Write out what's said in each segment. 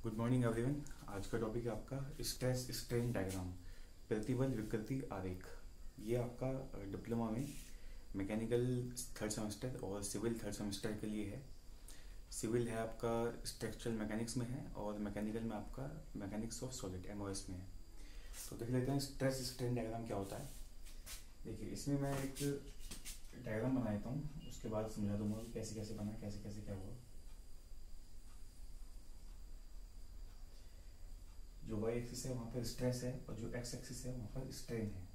Good morning everyone. आज का topic है आपका स्ट्रेस स्ट्रेन डायग्राम, प्रतिबल विकृति आरेख। ये आपका डिप्लोमा में मैकेनिकल थर्ड सेमेस्टर और सिविल थर्ड सेमेस्टर के लिए है। सिविल है आपका स्ट्रक्चरल मैकेनिक्स में है और मैकेनिकल में आपका मैकेनिक्स ऑफ सॉलिड एमओएस में है। तो देख लेते हैं स्ट्रेस स्ट्रेन डायग्राम क्या होता है। देखिए, इसमें मैं एक डायग्राम बना देता हूँ, उसके बाद समझा दूंगा कि कैसे कैसे बना, कैसे कैसे क्या हुआ। जो वाई एक्सिस है वहाँ पर स्ट्रेस है और जो एक्स एक्सिस है वहाँ पर स्ट्रेन है।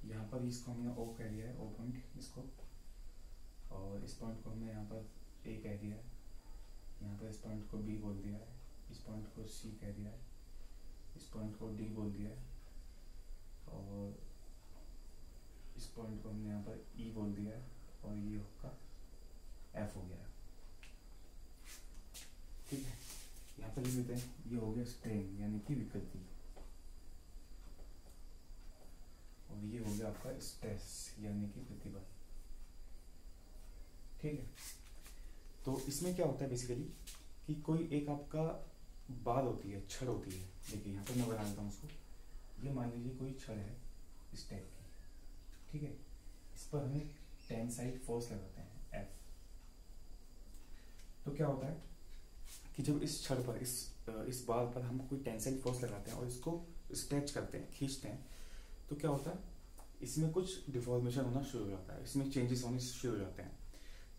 यहाँ पर इसको हमने ओ कह दिया है, ओ पॉइंट इसको, और इस पॉइंट को हमने यहाँ पर ए कह दिया है। यहाँ पर इस पॉइंट को बी बोल दिया है, इस पॉइंट को सी कह दिया है, इस पॉइंट को डी बोल दिया है, और इस पॉइंट को हमने यहाँ पर ई बोल दिया है, और ये आपका एफ हो गया। ठीक है, यहाँ पर लिख देते हैं, ये हो गया स्ट्रेन यानी कि विकृति, और ये हो गया आपका स्ट्रेस यानी कि प्रतिबल। ठीक है, तो इसमें क्या होता है बेसिकली कि कोई एक आपका बात होती है, छड़ होती है। देखिए यहाँ पर मैं बना देता हूँ उसको। ये मान लीजिए कोई छड़ है इस टाइप की, ठीक है। इस पर हमें टेंसाइल फोर्स लगाते हैं एफ। तो क्या होता है कि जब इस छड़ पर इस बार पर हम कोई टेंसाइल फोर्स लगाते हैं और इसको स्ट्रेच करते हैं, खींचते हैं, तो क्या होता है, इसमें कुछ डिफॉर्मेशन होना शुरू हो जाता है, इसमें चेंजेस होने शुरू हो जाते हैं।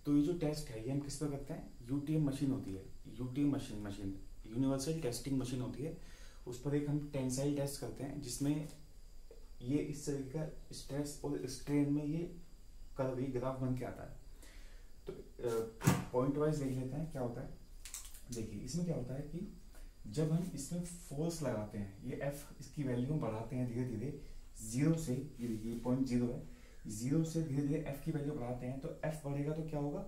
तो ये जो टेस्ट है ये हम किस पर करते हैं, यूटीएम मशीन होती है, UTM machine universal testing machine होती है। उस पर एक हम टेंसाइल टेस्ट करते हैं जिसमें ये इस तरीके का स्ट्रेस और स्ट्रेन में ये कर्व, ये ग्राफ बन के आता है। तो पॉइंट वाइज देख लेते हैं क्या होता है। देखिए इसमें क्या होता है कि जब हम इसमें फोर्स लगाते हैं, ये एफ इसकी वैल्यू बढ़ाते हैं धीरे धीरे, जीरो से, ये पॉइंट जीरो है, जीरो से धीरे धीरे एफ की वैल्यू बढ़ाते हैं। तो एफ बढ़ेगा तो क्या होगा,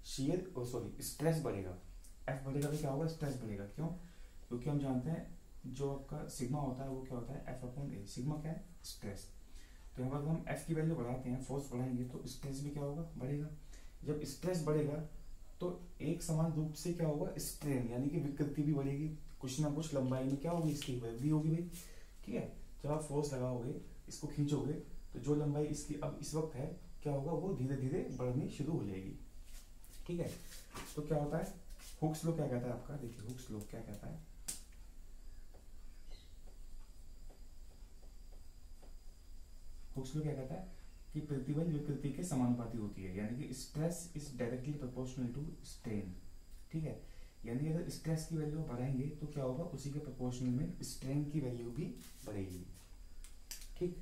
शियर सॉरी स्ट्रेस बढ़ेगा। एफ बढ़ेगा तो क्या होगा, स्ट्रेस बढ़ेगा। क्यों? क्योंकि हम जानते हैं जो आपका सिग्मा होता है वो क्या होता है, एफ अपॉन ए। सिग्मा क्या है, स्ट्रेस। तो यहाँ पर हम एफ की वैल्यू बढ़ाते हैं, फोर्स बढ़ाएंगे तो स्ट्रेस भी क्या होगा, बढ़ेगा। जब स्ट्रेस बढ़ेगा तो एक समान रूप से क्या होगा, स्ट्रेन यानी कि विकृति भी बढ़ेगी, कुछ ना कुछ लंबाई में क्या होगी, इसकी वृद्धि होगी भाई। ठीक है, जब आप फोर्स लगाओगे, इसको खींचोगे, तो जो लंबाई इसकी अब इस वक्त है क्या होगा, वो धीरे धीरे बढ़नी शुरू हो जाएगी। ठीक है, तो क्या होता है, हुक्स लॉ क्या कहता है आपका, देखिए हुक्स लॉ क्या कहता है, हुक्स लॉ क्या कहता है कि प्रतिबल विकृति के समानुपाती होती है, यानी कि stress is directly proportional to strain. ठीक है, यानी अगर स्ट्रेस की वैल्यू बढ़ाएंगे तो क्या होगा, उसी के प्रोपोर्शनल में स्ट्रेन की वैल्यू भी बढ़ेगी। ठीक,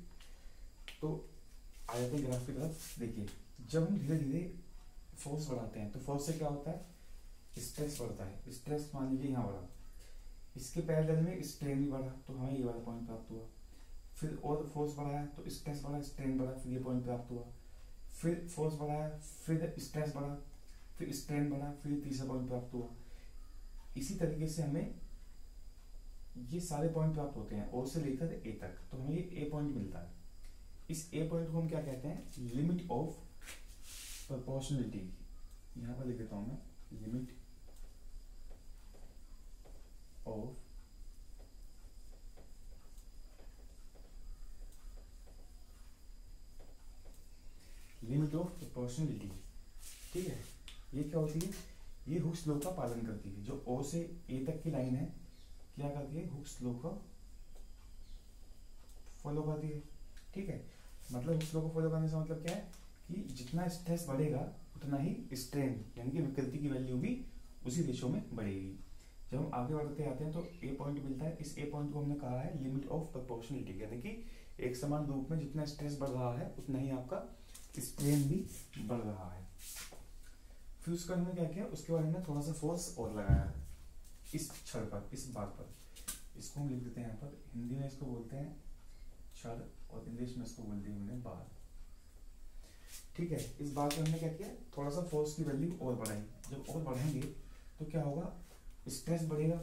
तो आ जाते हैं ग्राफ की तरफ। देखिए जब हम धीरे धीरे फोर्स बढ़ाते हैं तो फोर्स से क्या होता है, स्ट्रेस बढ़ता है। स्ट्रेस मान लीजिए यहाँ बढ़ा, इसके पैरेलल में स्ट्रेन भी बढ़ा, तो हमें ये वाला पॉइंट प्राप्त हुआ। फिर और फोर्स बढ़ाया तो स्ट्रेस बढ़ा, स्ट्रेन बढ़ा, फिर ये पॉइंट प्राप्त हुआ। फिर फोर्स बढ़ाया, फिर स्ट्रेस बढ़ा, फिर स्ट्रेन बढ़ा, फिर तीसरा पॉइंट प्राप्त हुआ। इसी तरीके से हमें ये सारे पॉइंट प्राप्त होते हैं, ओ से लेकर ए तक। तो हमें ये ए पॉइंट मिलता है। इस ए पॉइंट को हम क्या कहते हैं, लिमिट ऑफ प्रोपोर्शनलिटी। यहां पर लिख देता हूं मैं, लिमिट ऑफ प्रोपोर्शनलिटी। ठीक है, ये क्या होती है, ये हुक्स लॉ का पालन करती है। जो ओ से ए तक की लाइन है क्या करती है, हुक्स लॉ का फॉलो करती है। ठीक है, मतलब हुक्स लॉ को फॉलो करने से मतलब क्या है कि जितना स्ट्रेस बढ़ेगा उतना ही स्ट्रेन यानी कि विकृति की वैल्यू भी उसी रेशो में बढ़ेगी। जब हम आगे बढ़ते आते हैं तो ए पॉइंट मिलता है। इस ए पॉइंट को हमने कहा है लिमिट ऑफ प्रोपोर्शनलिटी, यानी कि एक समान रूप में जितना स्ट्रेस बढ़ रहा है उतना ही आपका स्ट्रेन भी बढ़ रहा है। फिर उसका हमने क्या किया, उसके बाद हमने थोड़ा सा फोर्स और लगाया इस छड़ पर, इस बार पर। इसको हम लिख देते हैं यहाँ पर, हिंदी में इसको बोलते हैं छड़ और इंग्लिश में इसको बोल दिया हमने बार। ठीक है, इस बार पर हमने क्या किया, थोड़ा सा फोर्स की वैल्यू और बढ़ाई। जब और बढ़ाएंगे तो क्या होगा, स्ट्रेस बढ़ेगा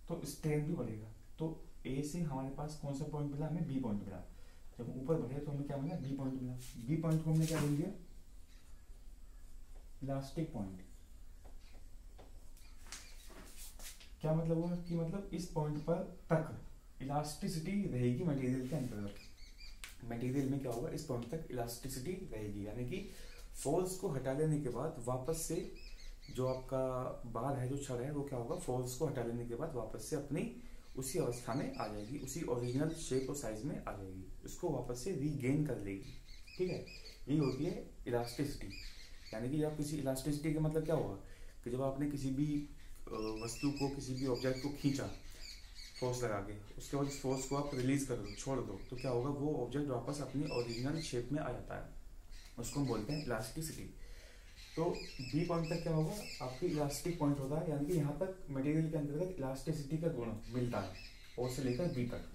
तो स्ट्रेन भी बढ़ेगा। तो ए से हमारे पास कौन सा पॉइंट मिला, हमें बी पॉइंट मिला। जब ऊपर बढ़े तो हमें क्या मिला, बी पॉइंट मिला। बी पॉइंट को हमने क्या बोल दिया, इलास्टिक पॉइंट। क्या मतलब हुआ कि मतलब इस पॉइंट पर तक इलास्टिसिटी रहेगी मटेरियल के अंतर्गत। मटेरियल में क्या होगा, इस पॉइंट तक इलास्टिसिटी रहेगी, यानी कि फोर्स को हटा लेने के बाद वापस से जो आपका बार है, जो छड़ है, वो क्या होगा, फोर्स को हटा लेने के बाद वापस से अपनी उसी अवस्था में आ जाएगी, उसी ओरिजिनल शेप और साइज में आ जाएगी, उसको वापस से रीगेन कर लेगी। ठीक है, यही होती है इलास्टिसिटी। यानी कि जब किसी इलास्टिसिटी का मतलब क्या होगा कि जब आपने किसी भी वस्तु को, किसी भी ऑब्जेक्ट को खींचा फोर्स लगा के, उसके बाद उस फोर्स को आप रिलीज कर दो, छोड़ दो, तो क्या होगा, वो ऑब्जेक्ट वापस अपनी ओरिजिनल शेप में आ जाता है, उसको हम बोलते हैं इलास्टिसिटी। तो बी पॉइंट तक क्या होगा, आपकी इलास्टिक पॉइंट होता है, यानी कि यहाँ तक मटेरियल के अंतर्गत इलास्टिसिटी का गुण मिलता है, और से लेकर बी तक।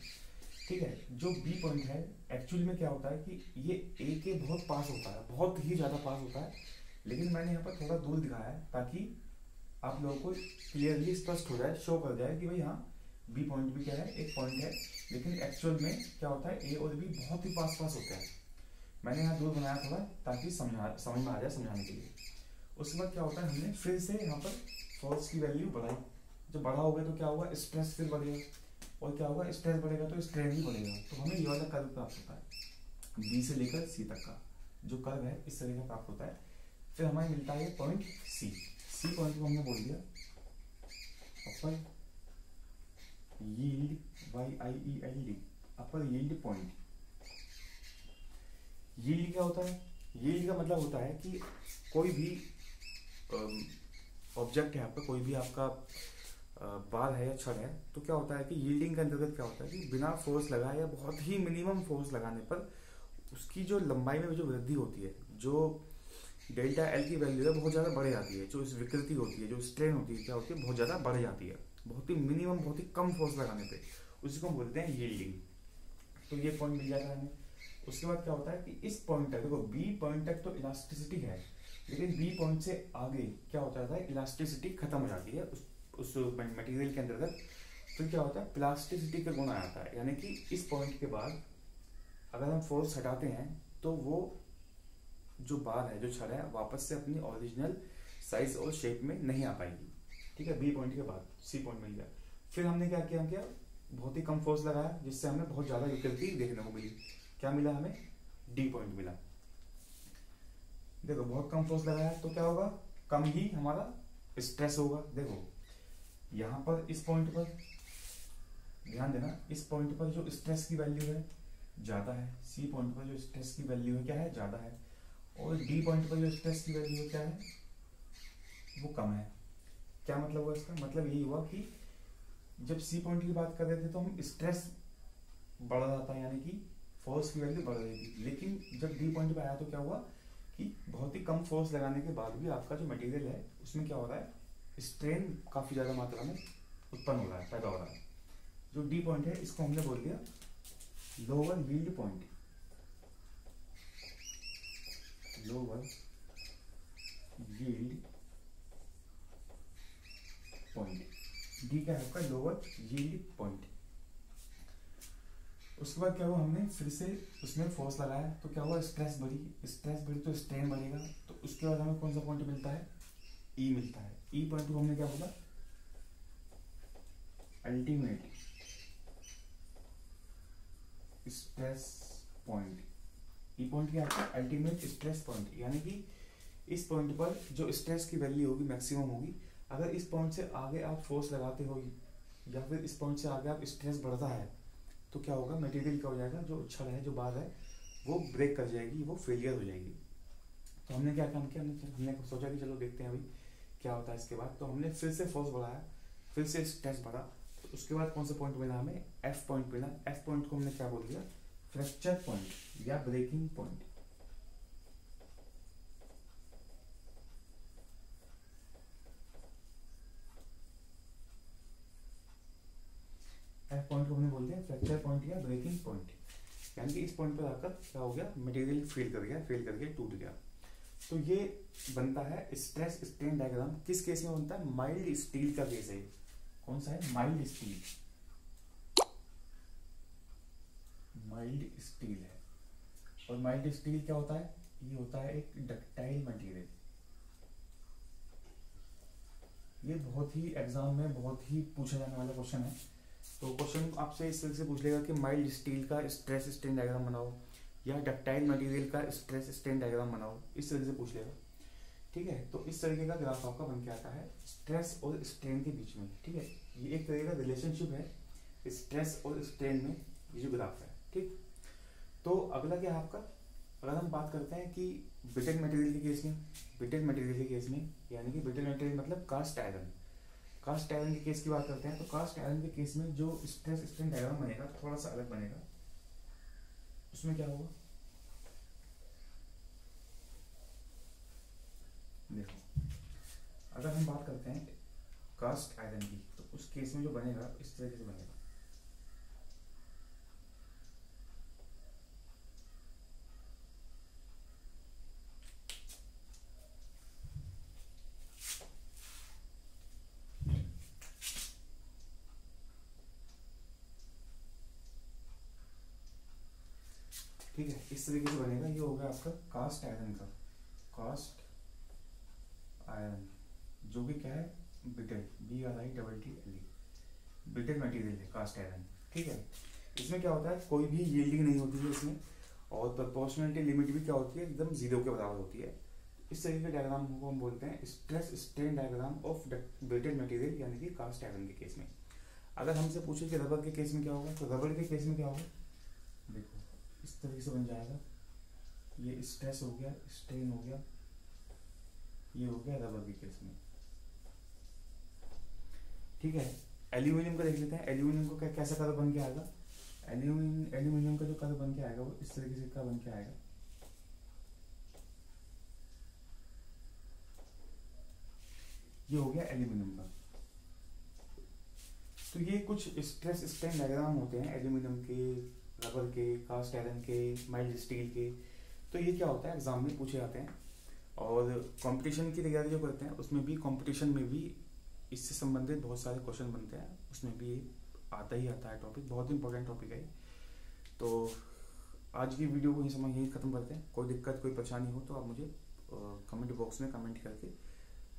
ठीक है, जो बी पॉइंट है एक्चुअली में क्या होता है कि ये ए के बहुत पास होता है, बहुत ही ज़्यादा पास होता है, लेकिन मैंने यहाँ पर थोड़ा दूर दिखाया है ताकि आप लोगों को क्लियरली स्पष्ट हो जाए, शो कर जाए कि भाई हाँ बी पॉइंट भी क्या है, एक पॉइंट है, लेकिन एक्चुअल में क्या होता है, ए और बी बहुत ही पास पास होते हैं। मैंने यहाँ दूर बनाया थोड़ा ताकि समझ में आ जाए समझाने के लिए। उसके बाद क्या होता है, हमने फिर से यहाँ पर फोर्स की वैल्यू बढ़ाई, जब बढ़ा होगा तो क्या होगा, स्ट्रेस फिर बढ़ेगा, और क्या होगा, स्ट्रेस बढ़ेगा तो स्ट्रेन भी बढ़ेगा, तो हमें ये वाला कर्व प्राप्त होता है, बी से लेकर सी तक का जो कर्व है इस तरह का प्राप्त होता है। फिर हमें मिलता है पॉइंट सी। सी पॉइंट को हमने बोल दिया अपर यील्ड, YIELD, अपर यील्ड पॉइंट। यील्ड क्या होता है, यील्ड का मतलब होता है कि कोई भी ऑब्जेक्ट है आपका, कोई भी आपका बार है या छड़ है, तो क्या होता है कि यील्डिंग के अंतर्गत क्या होता है कि बिना फोर्स लगाए या बहुत ही मिनिमम फोर्स लगाने पर उसकी जो लंबाई में जो वृद्धि होती है, जो डेल्टा एल की वैल्यू है बहुत ज़्यादा बढ़ जाती है, जो इस विकृति होती है, जो स्ट्रेन होती है, क्या होती है, बहुत ज़्यादा बढ़ जाती है, बहुत ही मिनिमम, बहुत ही कम फोर्स लगाने पे, उसी को हम बोलते हैं यील्डिंग। तो ये पॉइंट मिल जाता है हमें। उसके बाद क्या होता है कि इस पॉइंट तक, देखो बी पॉइंट तक तो इलास्टिसिटी है, लेकिन बी पॉइंट से आगे क्या होता है, इलास्टिसिटी खत्म हो जाती है उस मटेरियल के अंतर्गत। फिर क्या होता है, प्लास्टिसिटी का गुण आ जाता है, यानी कि इस पॉइंट के बाद अगर हम फोर्स हटाते हैं तो वो जो बार है, जो छड़ है, वापस से अपनी ओरिजिनल साइज और शेप में नहीं आ पाएगी। ठीक है, बी पॉइंट के बाद सी पॉइंट मिल गया। फिर हमने क्या किया, हम क्या बहुत ही कम फोर्स लगाया, जिससे हमें बहुत ज़्यादा विकृति देखने को मिली। क्या मिला हमें, डी पॉइंट मिला। देखो बहुत कम फोर्स लगाया तो क्या होगा, कम ही हमारा स्ट्रेस होगा। देखो यहाँ पर इस पॉइंट पर ध्यान देना, इस पॉइंट पर जो स्ट्रेस की वैल्यू है ज़्यादा है, सी पॉइंट पर जो स्ट्रेस की वैल्यू है क्या है, ज़्यादा है, और डी पॉइंट पर जो स्ट्रेस की वैल्यू है क्या है, वो कम है। क्या मतलब हुआ इसका, मतलब यही हुआ कि जब सी पॉइंट की बात कर रहे थे तो हम स्ट्रेस बढ़ रहा था, यानी कि फोर्स की वैल्यू बढ़ रही थी, लेकिन जब डी पॉइंट पे आया तो क्या हुआ कि बहुत ही कम फोर्स लगाने के बाद भी आपका जो मटेरियल है उसमें क्या हो रहा है, स्ट्रेन काफ़ी ज़्यादा मात्रा में उत्पन्न हो रहा है, पैदा हो रहा है। जो डी पॉइंट है इसको हमने बोल दिया lower yield point. Lower yield point, D क्या है आपका, लोअर यील्ड पॉइंट। उसके बाद क्या हुआ, हमने फिर से उसमें फोर्स लगाया तो क्या हुआ, स्ट्रेस बढ़ी तो स्ट्रेन बढ़ेगा, तो उसके बाद हमें कौन सा पॉइंट मिलता है, ई मिलता है। ई पॉइंट को हमने क्या बोला, अल्टीमेट स्ट्रेस पॉइंट। ई पॉइंट क्या है, अल्टीमेट स्ट्रेस पॉइंट, यानी कि इस पॉइंट पर जो स्ट्रेस की वैल्यू होगी मैक्सिमम होगी। अगर इस पॉइंट से आगे आप फोर्स लगाते हो या फिर इस पॉइंट से आगे आप स्ट्रेस बढ़ता है तो क्या होगा, मटेरियल क्या हो जाएगा, जो छड़ है, जो बार है, वो ब्रेक कर जाएगी, वो फेलियर हो जाएगी। तो हमने क्या काम किया, हमने सोचा कि चलो देखते हैं अभी क्या होता है इसके बाद। तो हमने फिर से फोर्स बढ़ाया, फिर से स्ट्रेस बढ़ा, तो उसके बाद कौन सा पॉइंट मिला हमें, एफ पॉइंट मिला। एफ पॉइंट को हमने क्या बोल दिया, फ्रैक्चर पॉइंट या ब्रेकिंग पॉइंट। एफ पॉइंट को हमने बोल दिया फ्रैक्चर पॉइंट या ब्रेकिंग पॉइंट, यानी कि इस पॉइंट पर आकर क्या हो गया, मटेरियल फेल कर गया, टूट गया। तो ये बनता है स्ट्रेस स्ट्रेन डायग्राम। किस केस में बनता है, माइल्ड स्टील का केस है। कौन सा है, माइल्ड स्टील। माइल्ड स्टील है। और माइल्ड स्टील क्या होता है? ये होता है एक डक्टाइल मटेरियल। ये बहुत ही एग्जाम में बहुत ही पूछा जाने वाला क्वेश्चन है। तो क्वेश्चन आपसे इस तरह से पूछ लेगा कि माइल्ड स्टील का स्ट्रेस स्ट्रेन डायग्राम बनाओ या डक्टाइल मटेरियल का स्ट्रेस स्ट्रेन डायग्राम बनाओ, इस तरह से पूछ लेगा। ठीक है, तो इस तरीके का ग्राफ आपका बन के आता है स्ट्रेस और स्ट्रेन के बीच में। ठीक है, ये एक तरह का रिलेशनशिप है स्ट्रेस और स्ट्रेन में, ये जो ग्राफ है। ठीक, तो अगला क्या है आपका, अगर हम बात करते हैं कि ब्रिटल मटेरियल के केस में, ब्रिटल मटेरियल के केस में यानी कि ब्रिटल मटेरियल मतलब कास्ट आयरन, कास्ट आयरन के केस की बात करते हैं, तो कास्ट आयरन के केस में जो स्ट्रेस स्ट्रेन डायग्राम बनेगा थोड़ा सा अलग बनेगा। उसमें क्या होगा, देखो अगर हम बात करते हैं कास्ट आयरन की, तो उस केस में जो बनेगा इस तरीके से बनेगा। ठीक है, इस तरीके से बनेगा। ये हो गया आपका कास्ट आयरन का, कास्ट आयरन जो कि क्या है, ब्रिटल, BRITTLE, ब्रिटल मटेरियल है कास्ट आयरन। ठीक है, इसमें क्या होता है, कोई भी यील्डिंग नहीं होती है इसमें, और प्रोपोर्शनलिटी लिमिट भी क्या होती है, एकदम जीरो के बराबर होती है। इस तरीके के डायग्राम को हम बोलते हैं stress strain diagram of brittle material यानी कि कास्ट आयरन के केस में। अगर हमसे पूछे कि रबर के केस में क्या होगा, तो रबर के केस में क्या होगा, देखो इस तरीके से बन जाएगा। ये स्ट्रेस हो गया, स्ट्रेन हो गया, ये हो गया रबर के केस में। ठीक है, एल्यूमिनियम का देख लेते हैं। एल्यूमिनियम को कैसा कर्व बन के आएगा, एल्यूमिनियम का जो कर्व बन के आएगा वो इस तरीके से का बन के आएगा। ये हो गया एल्यूमिनियम का। तो ये कुछ स्ट्रेस स्ट्रेन डायग्राम होते हैं एल्यूमिनियम के, रबर के, कास्ट आयरन के, माइल्ड स्टील के। तो ये क्या होता है, एग्जाम में पूछे जाते हैं। और कंपटीशन की तैयारी जो करते हैं उसमें भी, कंपटीशन में भी इससे संबंधित बहुत सारे क्वेश्चन बनते हैं, उसमें भी आता ही आता है टॉपिक, बहुत इंपॉर्टेंट टॉपिक है। तो आज की वीडियो को यहीं ख़त्म करते हैं। कोई दिक्कत, कोई परेशानी हो तो आप मुझे कमेंट बॉक्स में कमेंट करके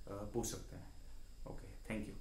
पूछ सकते हैं। Okay, thank you.